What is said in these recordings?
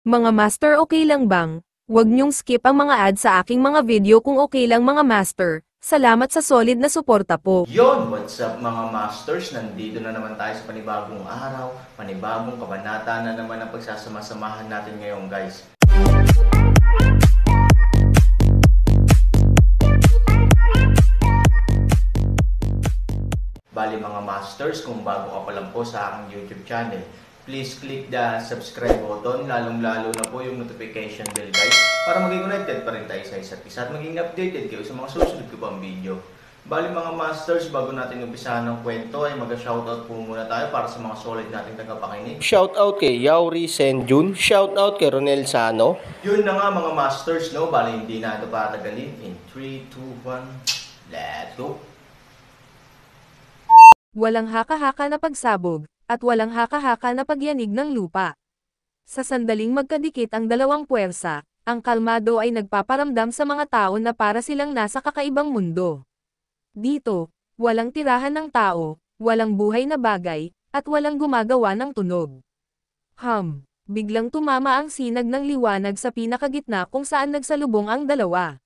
Mga master, okay lang bang? Huwag niyong skip ang mga ads sa aking mga video kung okay lang mga master. Salamat sa solid na suporta po. Yon, what's up mga masters? Nandito na naman tayo sa panibagong araw, panibagong kabanata na naman ang pagsasama-samahan natin ngayon guys. Bali mga masters, kung bago ka pa lang po sa aking YouTube channel, please click the subscribe button, lalong-lalo na po yung notification bell guys, para maging connected pa rin tayo sa isa't isa at maging updated kayo sa mga susunod ko pang video. Bali mga masters, bago natin umpisahan ng kwento ay mag-shoutout po muna tayo para sa mga solid nating tagapakinig. Shoutout kay Yauri Senjun, shoutout kay Ronel Sano. Yun na nga mga masters, no? Bali hindi na ito patagalin. In 3, 2, 1, let's go! Walang haka-haka na pagsabog, at walang haka-haka na pagyanig ng lupa. Sa sandaling magkadikit ang dalawang puwersa, ang kalmado ay nagpaparamdam sa mga tao na para silang nasa kakaibang mundo. Dito, walang tirahan ng tao, walang buhay na bagay, at walang gumagawa ng tunog. Biglang tumama ang sinag ng liwanag sa pinakagitna kung saan nagsalubong ang dalawa.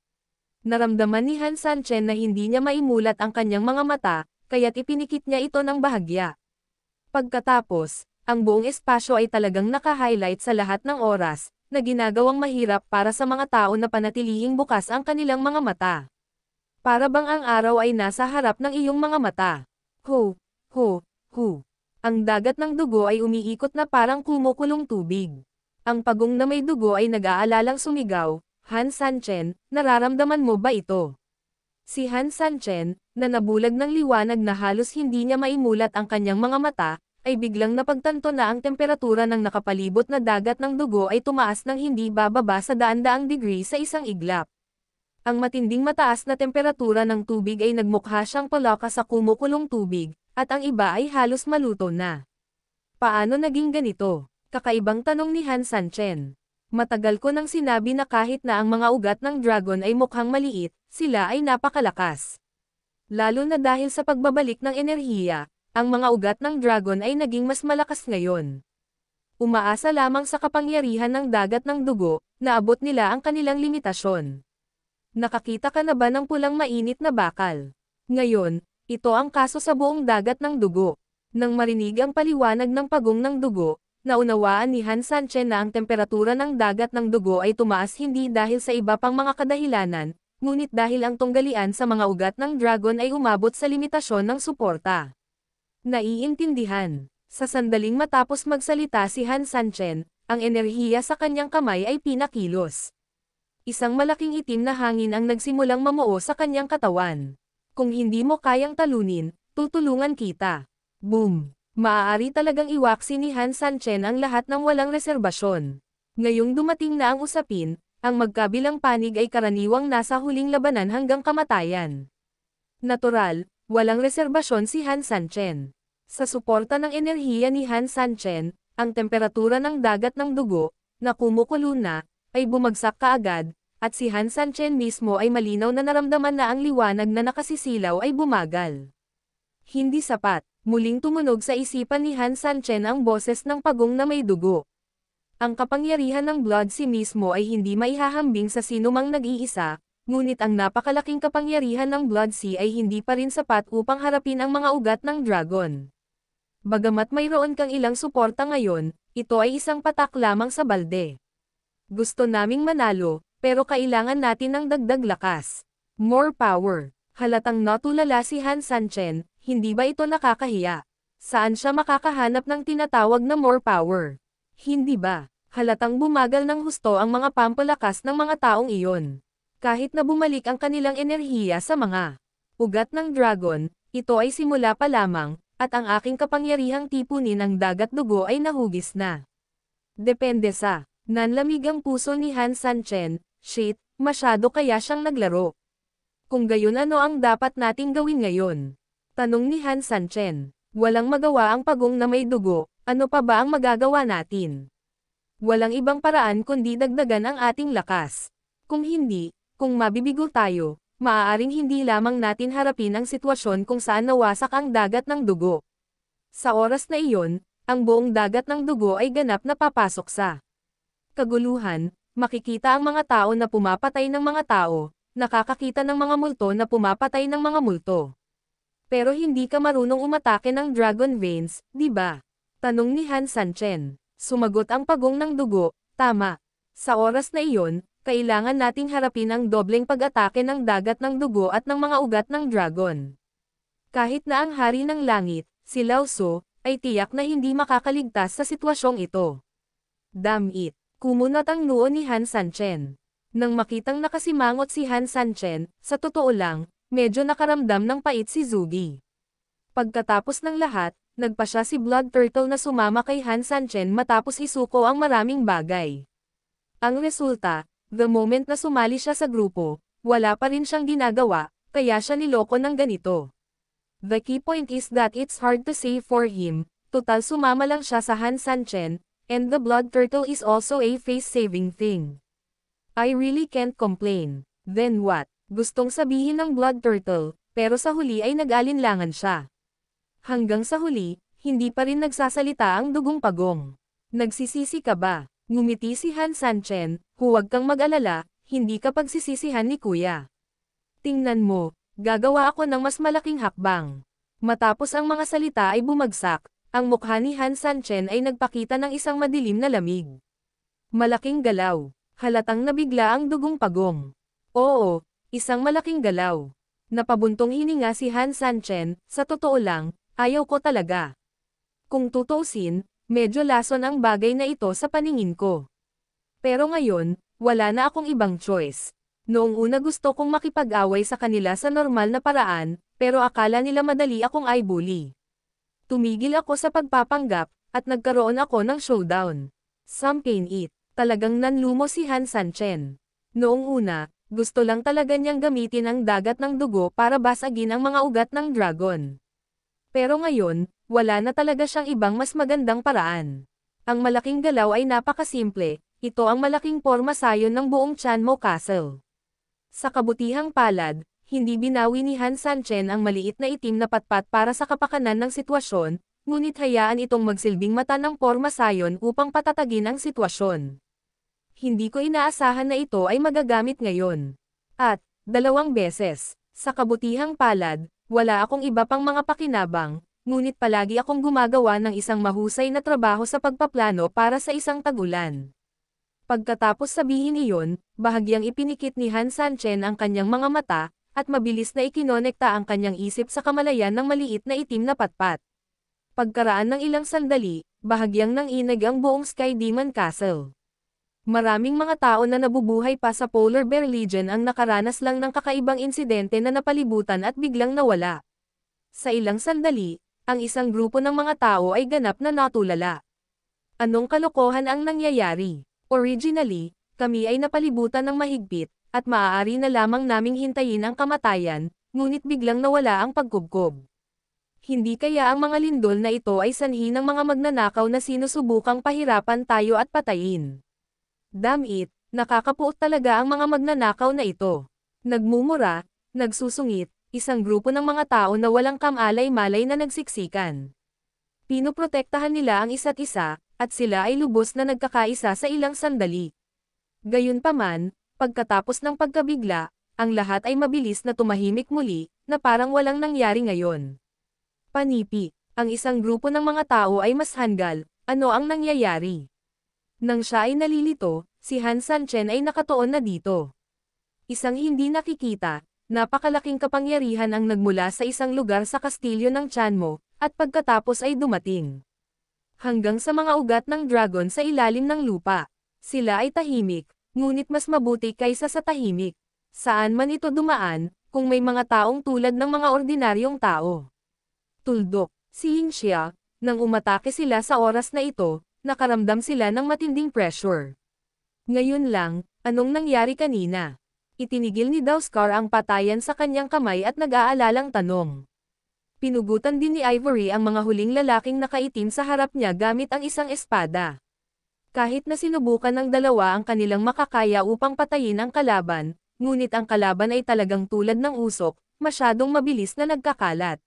Naramdaman ni Han Sanchen na hindi niya maimulat ang kanyang mga mata, kaya't ipinikit niya ito ng bahagya. Pagkatapos, ang buong espasyo ay talagang naka-highlight sa lahat ng oras, na ginagawang mahirap para sa mga tao na panatilihing bukas ang kanilang mga mata. Para bang ang araw ay nasa harap ng iyong mga mata. Ho, ho, ho. Ang dagat ng dugo ay umiikot na parang kumukulong tubig. Ang pagong na may dugo ay nag-aalalang sumigaw, Han Sanchen, nararamdaman mo ba ito? Si Han Sanchen, na nabulag ng liwanag na halos hindi niya maimulat ang kanyang mga mata, ay biglang napagtanto na ang temperatura ng nakapalibot na dagat ng dugo ay tumaas ng hindi bababa sa daan-daang degree sa isang iglap. Ang matinding mataas na temperatura ng tubig ay nagmukha siyang palaka sa kumukulong tubig, at ang iba ay halos maluto na. Paano naging ganito? Kakaibang tanong ni Han Sanchen. Matagal ko nang sinabi na kahit na ang mga ugat ng dragon ay mukhang maliit, sila ay napakalakas. Lalo na dahil sa pagbabalik ng enerhiya, ang mga ugat ng dragon ay naging mas malakas ngayon. Umaasa lamang sa kapangyarihan ng dagat ng dugo, naabot nila ang kanilang limitasyon. Nakakita ka na ba ng pulang mainit na bakal? Ngayon, ito ang kaso sa buong dagat ng dugo. Nang marinig ang paliwanag ng pagong ng dugo, naunawaan ni Han Sanchen na ang temperatura ng dagat ng dugo ay tumaas hindi dahil sa iba pang mga kadahilanan, ngunit dahil ang tunggalian sa mga ugat ng dragon ay umabot sa limitasyon ng suporta. Naiintindihan. Sa sandaling matapos magsalita si Han Sanchen, ang enerhiya sa kanyang kamay ay pinakilos. Isang malaking itim na hangin ang nagsimulang mamuo sa kanyang katawan. Kung hindi mo kayang talunin, tutulungan kita. Boom! Maaari talagang iwaksi ni Han Sanchen ang lahat ng walang reserbasyon. Ngayong dumating na ang usapin, ang magkabilang panig ay karaniwang nasa huling labanan hanggang kamatayan. Natural, walang reserbasyon si Han Sanchen. Sa suporta ng enerhiya ni Han Sanchen, ang temperatura ng dagat ng dugo, na kumukulo na, ay bumagsak kaagad, at si Han Sanchen mismo ay malinaw na naramdaman na ang liwanag na nakasisilaw ay bumagal. Hindi sapat, muling tumunog sa isipan ni Han Sanchen ang boses ng pagong na may dugo. Ang kapangyarihan ng Blood Sea mismo ay hindi maihahambing sa sinumang nag-iisa, ngunit ang napakalaking kapangyarihan ng Blood Sea ay hindi pa rin sapat upang harapin ang mga ugat ng dragon. Bagamat mayroon kang ilang suporta ngayon, ito ay isang patak lamang sa balde. Gusto naming manalo, pero kailangan natin ng dagdag lakas. More power. Halatang natulala si Han Sanchen, hindi ba ito nakakahiya? Saan siya makakahanap ng tinatawag na more power? Hindi ba? Halatang bumagal ng husto ang mga pampalakas ng mga taong iyon. Kahit na bumalik ang kanilang enerhiya sa mga ugat ng dragon, ito ay simula pa lamang, at ang aking kapangyarihang tipunin ng dagat dugo ay nahugis na. Depende sa nanlamig ang puso ni Han Sanchen, shit, masyado kaya siyang naglaro. Kung gayon ano ang dapat nating gawin ngayon? Tanong ni Han Sanchen. Walang magawa ang pagong na may dugo, ano pa ba ang magagawa natin? Walang ibang paraan kundi dagdagan ang ating lakas. Kung hindi, kung mabibigo tayo, maaaring hindi lamang natin harapin ang sitwasyon kung saan nawasak ang dagat ng dugo. Sa oras na iyon, ang buong dagat ng dugo ay ganap na papasok sa kaguluhan, makikita ang mga tao na pumapatay ng mga tao, nakakakita ng mga multo na pumapatay ng mga multo. Pero hindi ka marunong umatake ng dragon veins, di ba? Tanong ni Han Sanchen. Sumagot ang pagong ng dugo, tama. Sa oras na iyon, kailangan nating harapin ang dobleng pag-atake ng dagat ng dugo at ng mga ugat ng dragon. Kahit na ang hari ng langit, si Lao Tzu, ay tiyak na hindi makakaligtas sa sitwasyong ito. Damn it! Kumunat ang noo ni Han Sanchen. Nang makitang nakasimangot si Han Sanchen, sa totoo lang, medyo nakaramdam ng pait si Zugi. Pagkatapos ng lahat, nagpa siya si Blood Turtle na sumama kay Han Sanchen matapos isuko ang maraming bagay. Ang resulta, the moment na sumali siya sa grupo, wala pa rin siyang ginagawa, kaya siya niloko ng ganito. The key point is that it's hard to say for him, total sumama lang siya sa Han Sanchen, and the Blood Turtle is also a face-saving thing. I really can't complain. Then what? Gustong sabihin ng Blood Turtle, pero sa huli ay nag-alinlangan siya. Hanggang sa huli, hindi pa rin nagsasalita ang dugong pagong. Nagsisisi ka ba? Ngumiti si Han Sanchen, huwag kang mag-alala, hindi ka pagsisisihan ni Kuya. Tingnan mo, gagawa ako ng mas malaking hakbang. Matapos ang mga salita ay bumagsak, ang mukha ni Han Sanchen ay nagpakita ng isang madilim na lamig. Malaking galaw. Halatang nabigla ang dugong pagong. Oo, isang malaking galaw. Napabuntong hininga si Han Sanchen, sa totoo lang, ayaw ko talaga. Kung tutuusin, medyo lason ang bagay na ito sa paningin ko. Pero ngayon, wala na akong ibang choice. Noong una gusto kong makipag-away sa kanila sa normal na paraan, pero akala nila madali akong i-bully. Tumigil ako sa pagpapanggap, at nagkaroon ako ng showdown. Some pain it. Talagang nanlumo si Han Sanchen. Noong una, gusto lang talaga niyang gamitin ang dagat ng dugo para basagin ang mga ugat ng dragon. Pero ngayon, wala na talaga siyang ibang mas magandang paraan. Ang malaking galaw ay napakasimple, ito ang malaking porma sayon ng buong Chanmo Castle. Sa kabutihang palad, hindi binawi ni Han Sanchen ang maliit na itim na patpat para sa kapakanan ng sitwasyon, ngunit hayaan itong magsilbing mata ng porma sayon upang patatagin ang sitwasyon. Hindi ko inaasahan na ito ay magagamit ngayon. At, 2 beses, sa kabutihang palad, wala akong iba pang mga pakinabang, ngunit palagi akong gumagawa ng isang mahusay na trabaho sa pagpaplano para sa isang tagulan. Pagkatapos sabihin iyon, bahagyang ipinikit ni Han Sanchen ang kanyang mga mata, at mabilis na ikinonekta ang kanyang isip sa kamalayan ng maliit na itim na patpat. Pagkaraan ng ilang sandali, bahagyang nanginag ang buong Sky Demon Castle. Maraming mga tao na nabubuhay pa sa Polar Bear Legion ang nakaranas lang ng kakaibang insidente na napalibutan at biglang nawala. Sa ilang sandali, ang isang grupo ng mga tao ay ganap na natulala. Anong kalokohan ang nangyayari? Originally, kami ay napalibutan ng mahigpit, at maaari na lamang naming hintayin ang kamatayan, ngunit biglang nawala ang pagkubkob. Hindi kaya ang mga lindol na ito ay sanhi ng mga magnanakaw na sinusubukang pahirapan tayo at patayin. Damn it, nakakapuot talaga ang mga magnanakaw na ito. Nagmumura, nagsusungit, isang grupo ng mga tao na walang kamalay-malay na nagsiksikan. Pinoprotektahan nila ang isa't isa, at sila ay lubos na nagkakaisa sa ilang sandali. Gayunpaman, pagkatapos ng pagkabigla, ang lahat ay mabilis na tumahimik muli, na parang walang nangyari ngayon. Panipi, ang isang grupo ng mga tao ay mas hanggal, ano ang nangyayari? Nang siya ay nalilito, si Han Sanchen ay nakatuon na dito. Isang hindi nakikita, napakalaking kapangyarihan ang nagmula sa isang lugar sa kastilyo ng Chanmo, at pagkatapos ay dumating hanggang sa mga ugat ng dragon sa ilalim ng lupa. Sila ay tahimik, ngunit mas mabuti kaysa sa tahimik. Saan man ito dumaan, kung may mga taong tulad ng mga ordinaryong tao. Tuldok, si Yingxia, nang umatake sila sa oras na ito, nakaramdam sila ng matinding pressure. Ngayon lang, anong nangyari kanina? Itinigil ni Daoskar ang patayan sa kanyang kamay at nag-aalalang tanong. Pinugutan din ni Ivory ang mga huling lalaking nakaitim sa harap niya gamit ang isang espada. Kahit na sinubukan ng dalawa ang kanilang makakaya upang patayin ang kalaban, ngunit ang kalaban ay talagang tulad ng usok, masyadong mabilis na nagkakalat.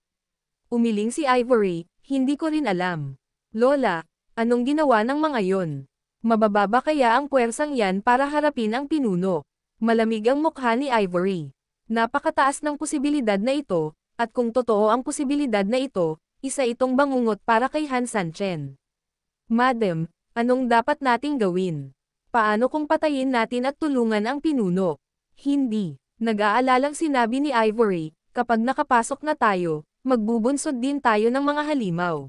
Umiling si Ivory, hindi ko rin alam. Lola, anong ginawa ng mga yon? Mabababa kaya ang puwersang yan para harapin ang pinuno? Malamig ang mukha ni Ivory. Napakataas ng posibilidad na ito, at kung totoo ang posibilidad na ito, isa itong bangungot para kay Han Sanchen. Madam, anong dapat nating gawin? Paano kung patayin natin at tulungan ang pinuno? Hindi. Nag-aalalang sinabi ni Ivory, kapag nakapasok na tayo, magbubunsod din tayo ng mga halimaw.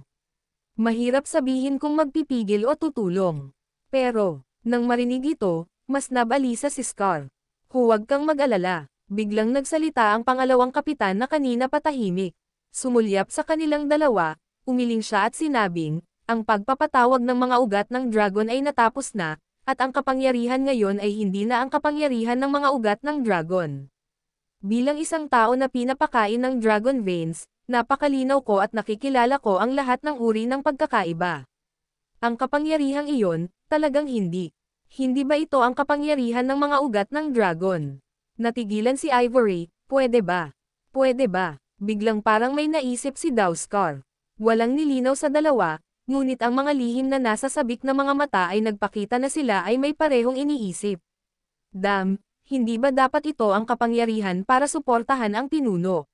Mahirap sabihin kung magpipigil o tutulong. Pero, nang marinig ito, mas nabalisa si Scar. Huwag kang mag-alala. Biglang nagsalita ang pangalawang kapitan na kanina patahimik. Sumulyap sa kanilang dalawa, umiling siya at sinabing, ang pagpapatawag ng mga ugat ng dragon ay natapos na, at ang kapangyarihan ngayon ay hindi na ang kapangyarihan ng mga ugat ng dragon. Bilang isang tao na pinapakain ng dragon veins, napakalinaw ko at nakikilala ko ang lahat ng uri ng pagkakaiba. Ang kapangyarihang iyon, talagang hindi. Hindi ba ito ang kapangyarihan ng mga ugat ng dragon? Natigilan si Ivory, pwede ba? Pwede ba? Biglang parang may naisip si Dowskar. Walang nilinaw sa dalawa, ngunit ang mga lihim na nasa sabik na mga mata ay nagpakita na sila ay may parehong iniisip. Damn, hindi ba dapat ito ang kapangyarihan para suportahan ang pinuno?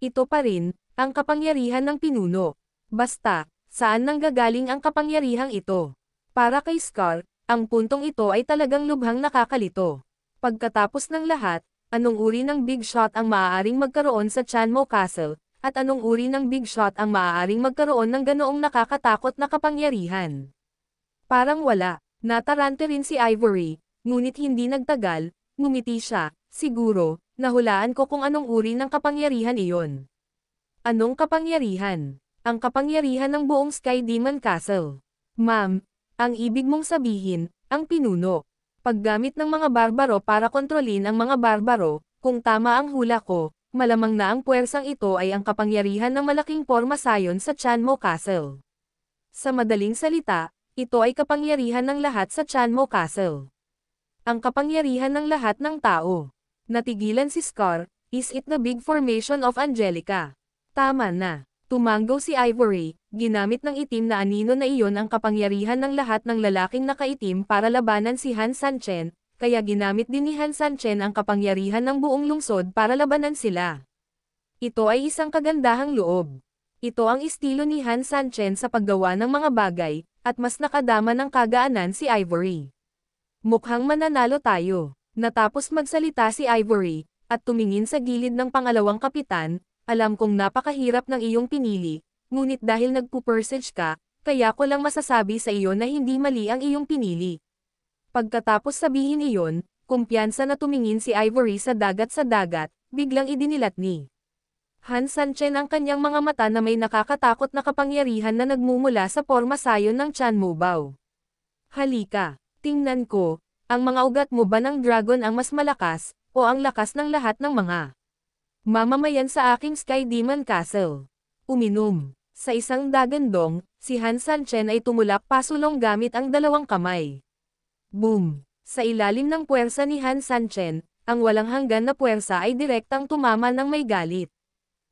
Ito pa rin, ang kapangyarihan ng pinuno. Basta, saan nanggagaling ang kapangyarihang ito? Para kay Scar, ang puntong ito ay talagang lubhang nakakalito. Pagkatapos ng lahat, anong uri ng big shot ang maaaring magkaroon sa Chanmo Castle, at anong uri ng big shot ang maaaring magkaroon ng ganoong nakakatakot na kapangyarihan? Parang wala. Natarante rin si Ivory, ngunit hindi nagtagal, ngumiti siya. Siguro, nahulaan ko kung anong uri ng kapangyarihan iyon. Anong kapangyarihan? Ang kapangyarihan ng buong Sky Demon Castle. Ma'am, ang ibig mong sabihin, ang pinuno. Paggamit ng mga barbaro para kontrolin ang mga barbaro, kung tama ang hula ko, malamang na ang puwersang ito ay ang kapangyarihan ng malaking pormasayon sa Chanmo Castle. Sa madaling salita, ito ay kapangyarihan ng lahat sa Chanmo Castle. Ang kapangyarihan ng lahat ng tao. Natigilan si Scar, is it the big formation of Angelica? Tama na. Tumanggo si Ivory, ginamit ng itim na anino na iyon ang kapangyarihan ng lahat ng lalaking nakaitim para labanan si Han Sanchen, kaya ginamit din ni Han Sanchen ang kapangyarihan ng buong lungsod para labanan sila. Ito ay isang kagandahang loob. Ito ang estilo ni Han Sanchen sa paggawa ng mga bagay, at mas nakadama ng kagaanan si Ivory. Mukhang mananalo tayo. Natapos magsalita si Ivory, at tumingin sa gilid ng pangalawang kapitan. Alam kong napakahirap ng iyong pinili, ngunit dahil nagpupursage ka, kaya ko lang masasabi sa iyo na hindi mali ang iyong pinili. Pagkatapos sabihin iyon, kumpiyansa na tumingin si Ivory sa dagat, biglang idinilat ni Han Sanchen ang kanyang mga mata na may nakakatakot na kapangyarihan na nagmumula sa pormasayon ng Chanmo Bao. Halika, tingnan ko, ang mga ugat mo ba ng dragon ang mas malakas, o ang lakas ng lahat ng mga mamamayan sa aking Sky Demon Castle? Uminom. Sa isang dagandong, si Han Sanchen ay tumulak pasulong gamit ang dalawang kamay. Boom! Sa ilalim ng puwersa ni Han Sanchen, ang walang hanggan na puwersa ay direktang tumama ng may galit.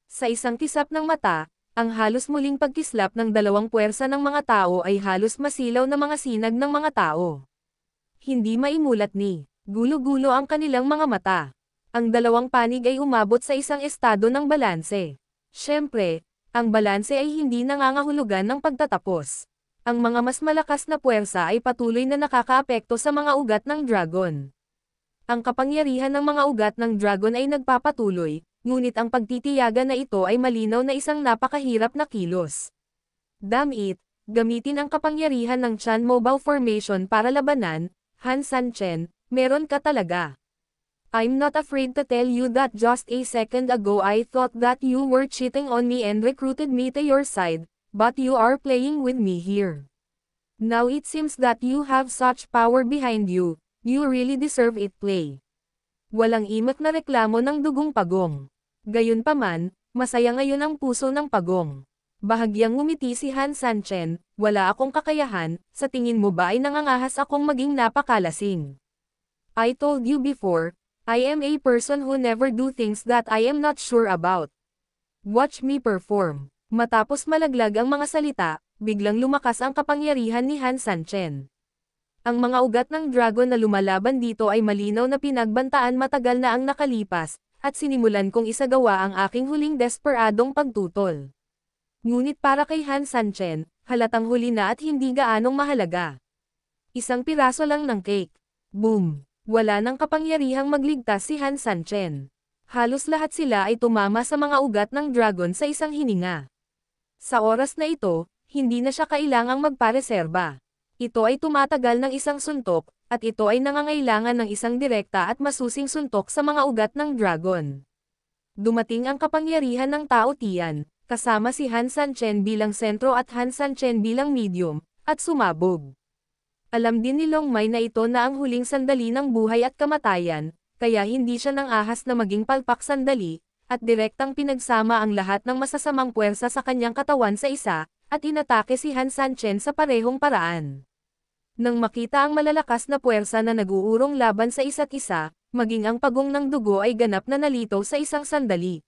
Sa isang kisap ng mata, ang halos muling pagkislap ng dalawang puwersa ng mga tao ay halos masilaw na mga sinag ng mga tao. Hindi maimulat ni gulo-gulo ang kanilang mga mata. Ang dalawang panig ay umabot sa isang estado ng balanse. Siyempre, ang balanse ay hindi nangangahulugan ng pagtatapos. Ang mga mas malakas na puwersa ay patuloy na nakakaapekto sa mga ugat ng dragon. Ang kapangyarihan ng mga ugat ng dragon ay nagpapatuloy, ngunit ang pagtitiyaga na ito ay malinaw na isang napakahirap na kilos. Damn it, gamitin ang kapangyarihan ng Chanmo Bao Formation para labanan, Han Sanchen, meron ka talaga. I'm not afraid to tell you that just a second ago I thought that you were cheating on me and recruited me to your side, but you are playing with me here. Now it seems that you have such power behind you, you really deserve it. Play. Walang imak na reklamo ng dugong Pagong. Gayunpaman, masaya ngayon ang puso ng Pagong. Bahagyang ngumiti si Han Sanchen, wala akong kakayahan, sa tingin mo ba ay nangangahas akong maging napakalasing? I told you before, I am a person who never do things that I am not sure about. Watch me perform. Matapos malaglag ang mga salita, biglang lumakas ang kapangyarihan ni Han Sanchen. Ang mga ugat ng dragon na lumalaban dito ay malinaw na pinagbantaan matagal na ang nakalipas, at sinimulan kong isagawa ang aking huling desperadong pagtutol. Ngunit para kay Han Sanchen, halatang huli na at hindi gaanong mahalaga. Isang piraso lang ng cake. Boom! Wala nang kapangyarihang magligtas si Han Sanchen. Halos lahat sila ay tumama sa mga ugat ng dragon sa isang hininga. Sa oras na ito, hindi na siya kailangang magpareserba. Ito ay tumatagal ng isang suntok, at ito ay nangangailangan ng isang direkta at masusing suntok sa mga ugat ng dragon. Dumating ang kapangyarihan ng Tao Tian, kasama si Han Sanchen bilang sentro at Han Sanchen bilang medium, at sumabog. Alam din ni Long Mai na ito na ang huling sandali ng buhay at kamatayan, kaya hindi siya nang ahas na maging palpak sandali, at direktang pinagsama ang lahat ng masasamang puwersa sa kanyang katawan sa isa, at inatake si Han Sanchen sa parehong paraan. Nang makita ang malalakas na puwersa na nag-uurong laban sa isa't isa, maging ang pagong ng dugo ay ganap na nalito sa isang sandali.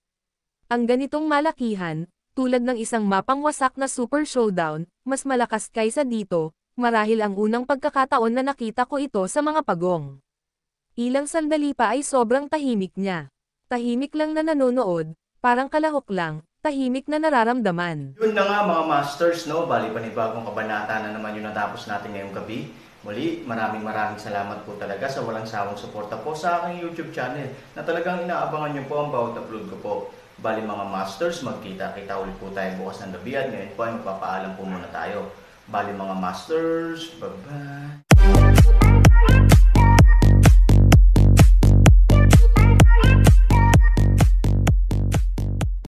Ang ganitong malakihan, tulad ng isang mapangwasak na super showdown, mas malakas kaysa dito, marahil ang unang pagkakataon na nakita ko ito sa mga pagong. Ilang sandali pa ay sobrang tahimik niya. Tahimik lang na nanonood, parang kalahok lang, tahimik na nararamdaman. Yun na nga mga masters, no? Bali panibagong kabanata na naman yung natapos natin ngayong gabi. Muli, maraming salamat po talaga sa walang sawang suporta po sa aking YouTube channel na talagang inaabangan nyo po ang bawat upload ko po. Bali mga masters, magkita-kita ulit po tayo bukas ng gabi at ngayon po ay magpapaalam po muna tayo. Bali mga masters, bye-bye!